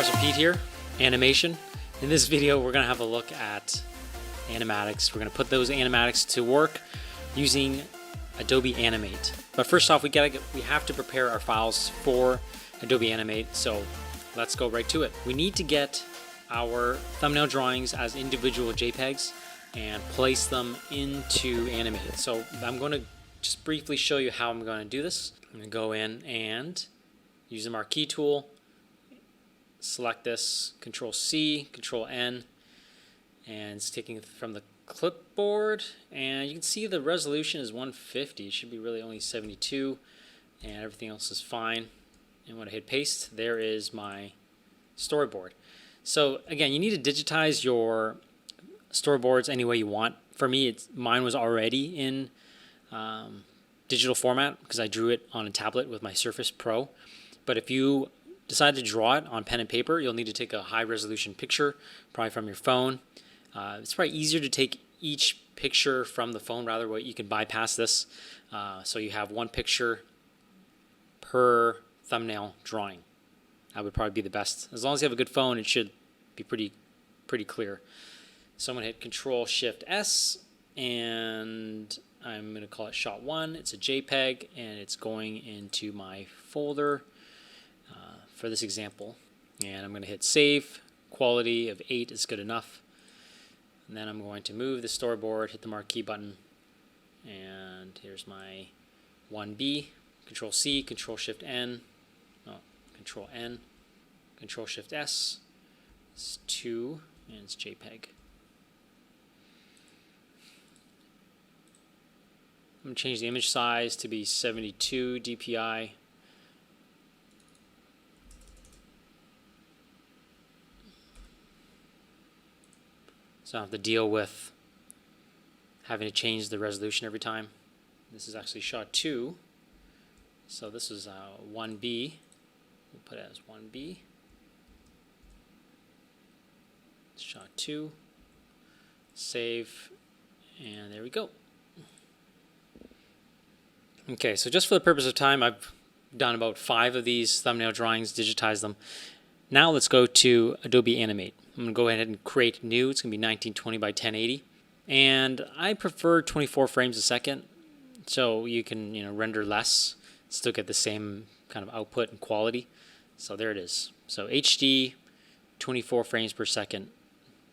Professor Pete here, animation. In this video, we're going to have a look at animatics. We're going to put those animatics to work using Adobe Animate. But first off, we have to prepare our files for Adobe Animate. So let's go right to it. We need to get our thumbnail drawings as individual JPEGs and place them into Animate. So I'm going to just briefly show you how I'm going to do this. I'm going to go in and use the marquee tool. Select this, Control C, Control N, and it's taking it from the clipboard, and you can see the resolution is 150. It should be really only 72, and everything else is fine. And when I hit paste, there is my storyboard. So again, you need to digitize your storyboards any way you want. For me, mine was already in digital format because I drew it on a tablet with my Surface Pro. But if you decide to draw it on pen and paper, you'll need to take a high resolution picture, probably from your phone. It's probably easier to take each picture from the phone rather than you can bypass this. So you have one picture per thumbnail drawing. That would probably be the best. As long as you have a good phone, it should be pretty clear. So I'm going to hit Control Shift S, and I'm going to call it Shot 1. It's a JPEG, and it's going into my folder for this example. And I'm going to hit Save. Quality of 8 is good enough. And then I'm going to move the storyboard, hit the marquee button, and here's my 1B. Control C, Control Shift N, Control N, Control Shift S. It's 2, and it's JPEG. I'm going to change the image size to be 72 dpi. So I don't have to deal with having to change the resolution every time. This is actually shot 2. So this is 1B. We'll put it as 1B. Shot 2. Save. And there we go. Okay, so just for the purpose of time, I've done about 5 of these thumbnail drawings, digitized them. Now let's go to Adobe Animate. I'm going to go ahead and create new. It's going to be 1920 by 1080. And I prefer 24 frames a second, so you can render less, still get the same kind of output and quality. So there it is. So HD, 24 frames per second,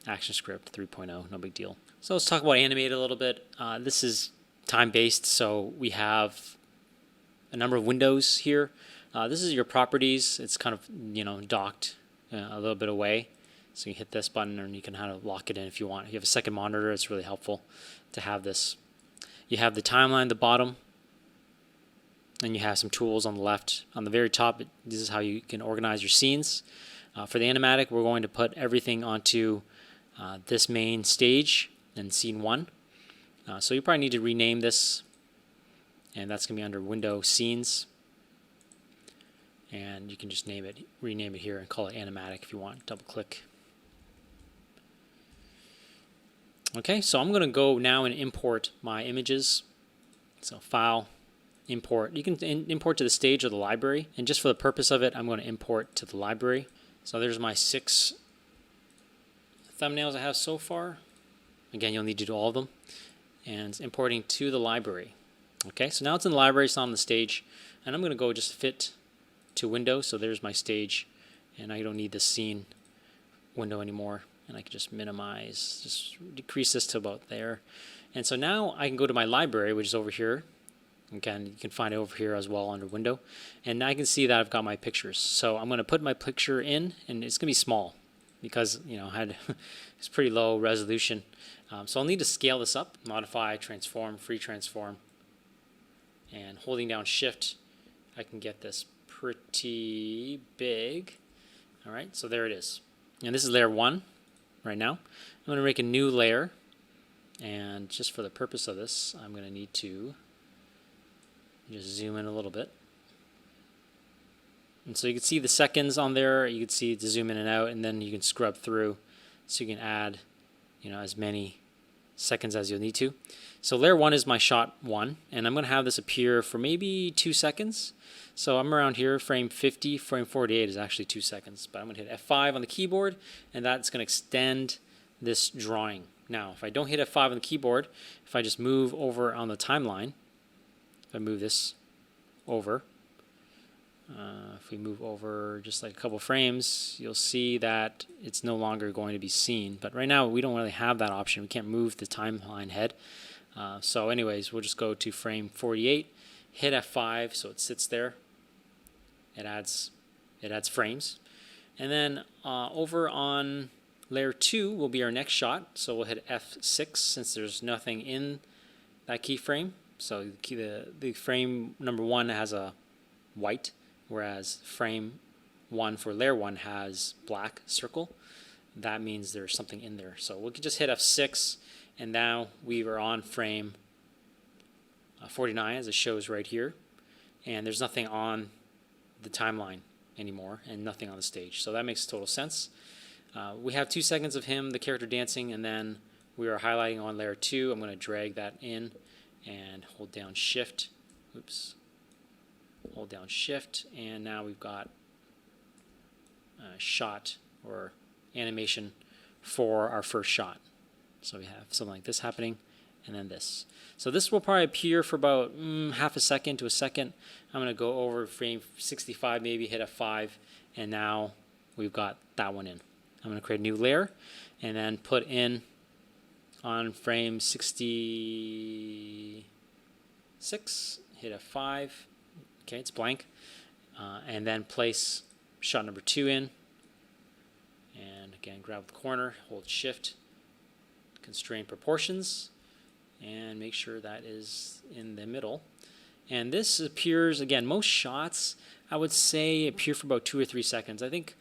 ActionScript 3.0, no big deal. So let's talk about Animate a little bit. This is time-based, so we have a number of windows here. This is your properties. It's kind of docked a little bit away. So you hit this button and you can kind of lock it in if you want. If you have a second monitor, it's really helpful to have this. You have the timeline at the bottom, and you have some tools on the left. On the very top, this is how you can organize your scenes. For the animatic, we're going to put everything onto this main stage in scene 1. So you probably need to rename this, and that's going to be under Window Scenes. And you can just rename it here and call it Animatic if you want. Double click. Okay, so I'm going to go now and import my images. So File, Import. You can import to the stage or the library. And just for the purpose of it, I'm going to import to the library. So there's my 6 thumbnails I have so far. Again, you'll need to do all of them. And it's importing to the library. Okay, so now it's in the library, it's not on the stage. And I'm going to go just fit to window. So there's my stage. And I don't need the scene window anymore. And I can just minimize, just decrease this to about there. And so now I can go to my library, which is over here. Again, you can find it over here as well under window. And I can see that I've got my pictures. So I'm going to put my picture in, and it's going to be small because I had it's pretty low resolution. So I'll need to scale this up, modify, transform, free transform. And holding down Shift, I can get this pretty big. All right, so there it is. And this is layer 1. Right now, I'm going to make a new layer, and just for the purpose of this, I'm going to need to just zoom in a little bit. And so you can see the seconds on there. You can see to zoom in and out, and then you can scrub through, so you can add, as many seconds as you'll need to. So layer 1 is my shot 1, and I'm going to have this appear for maybe 2 seconds. So I'm around here, frame 50, frame 48 is actually 2 seconds, but I'm going to hit F5 on the keyboard, and that's going to extend this drawing. Now, if I don't hit F5 on the keyboard, if I just move over on the timeline, if I move this over, if we move over just like a couple frames, you'll see that it's no longer going to be seen. But right now, we don't really have that option. We can't move the timeline head. So anyways, we'll just go to frame 48, hit F5 so it sits there. It adds frames. And then over on layer 2 will be our next shot. So we'll hit F6 since there's nothing in that keyframe. So the frame number 1 has a white, whereas frame 1 for layer 1 has black circle. That means there's something in there. So we can just hit F6, and now we are on frame 49 as it shows right here. And there's nothing on the timeline anymore and nothing on the stage. So that makes total sense. We have 2 seconds of him, the character dancing, and then we are highlighting on layer 2. I'm going to drag that in and hold down Shift. Oops. Hold down Shift, and now we've got a shot or animation for our first shot. So we have something like this happening, and then this. So this will probably appear for about half a second to a second. I'm going to go over frame 65, maybe hit F5, and now we've got that one in. I'm going to create a new layer, and then put in on frame 66, hit F5. Okay, it's blank. And then place shot number 2 in. And again, grab the corner, hold Shift, constrain proportions, and make sure that is in the middle. And this appears, again, most shots, I would say, appear for about 2 or 3 seconds. I think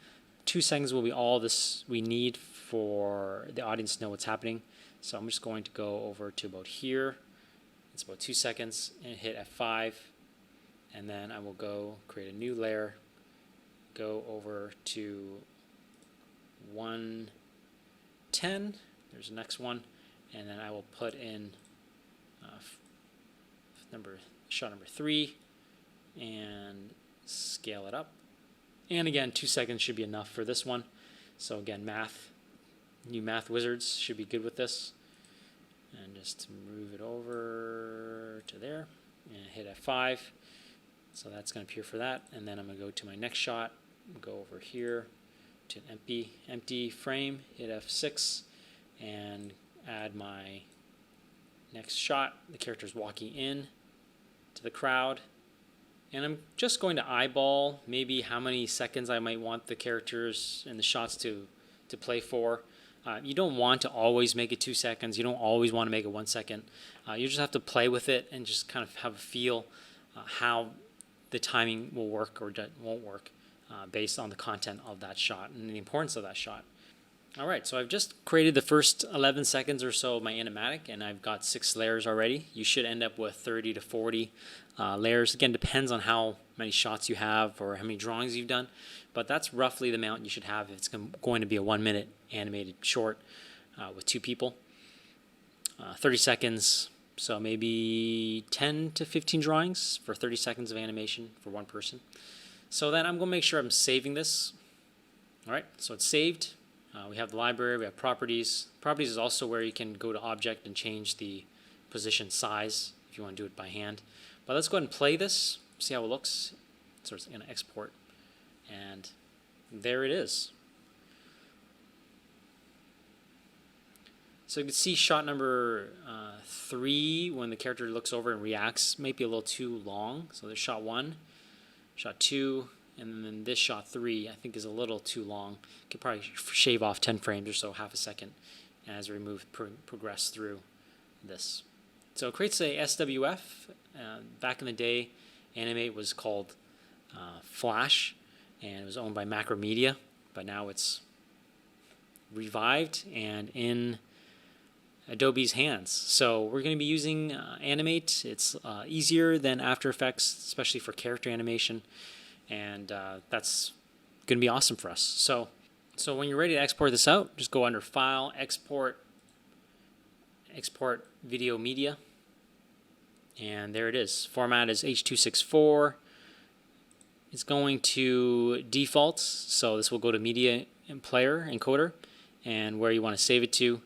2 seconds will be all this we need for the audience to know what's happening. So I'm just going to go over to about here. It's about 2 seconds, and hit F5. And then I will go create a new layer, go over to 110, there's the next one, and then I will put in shot number 3 and scale it up. And again, 2 seconds should be enough for this one. So again, new math wizards should be good with this. And just move it over to there and hit F5. So that's going to appear for that, and then I'm going to go to my next shot, go over here to an empty frame, hit F6, and add my next shot. The character's walking in to the crowd, and I'm just going to eyeball maybe how many seconds I might want the characters and the shots to play for. You don't want to always make it 2 seconds. You don't always want to make it 1 second. You just have to play with it and just kind of have a feel how the timing will work or won't work based on the content of that shot and the importance of that shot. All right, so I've just created the first 11 seconds or so of my animatic, and I've got 6 layers already. You should end up with 30 to 40 layers. Again, depends on how many shots you have or how many drawings you've done, but that's roughly the amount you should have if it's going to be a 1-minute animated short with 2 people. 30 seconds. So maybe 10 to 15 drawings for 30 seconds of animation for 1 person. So then I'm going to make sure I'm saving this. All right, so it's saved. We have the library, we have properties. Properties is also where you can go to object and change the position size if you want to do it by hand. But let's go ahead and play this, see how it looks. So it's going to export. And there it is. So you can see shot number 3 when the character looks over and reacts might be a little too long. So there's shot 1, shot 2, and then this shot 3 I think is a little too long. Could probably shave off 10 frames or so, half a second, as we progress through this. So it creates a SWF. Back in the day, Animate was called Flash, and it was owned by Macromedia, but now it's revived and in Adobe's hands. So we're going to be using Animate. It's easier than After Effects, especially for character animation, and that's going to be awesome for us. So when you're ready to export this out, just go under File, Export Video Media, And there it is. Format is H.264. It's going to defaults, so this will go to media and player encoder and where you want to save it to.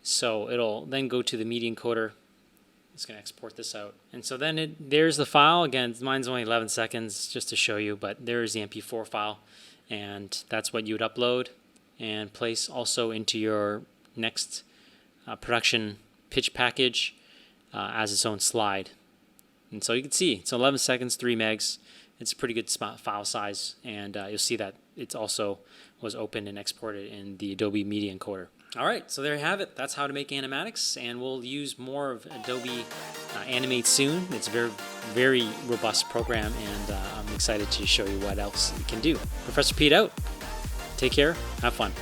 So it'll then go to the media encoder. It's going to export this out. And so then there's the file. Again, mine's only 11 seconds just to show you, but there's the MP4 file. And that's what you would upload and place also into your next production pitch package as its own slide. And so you can see it's 11 seconds, 3 megs. It's a pretty good file size, and you'll see that it also was opened and exported in the Adobe Media Encoder. All right, so there you have it. That's how to make animatics, and we'll use more of Adobe Animate soon. It's a very, very robust program, and I'm excited to show you what else it can do. Professor Pete out. Take care. Have fun.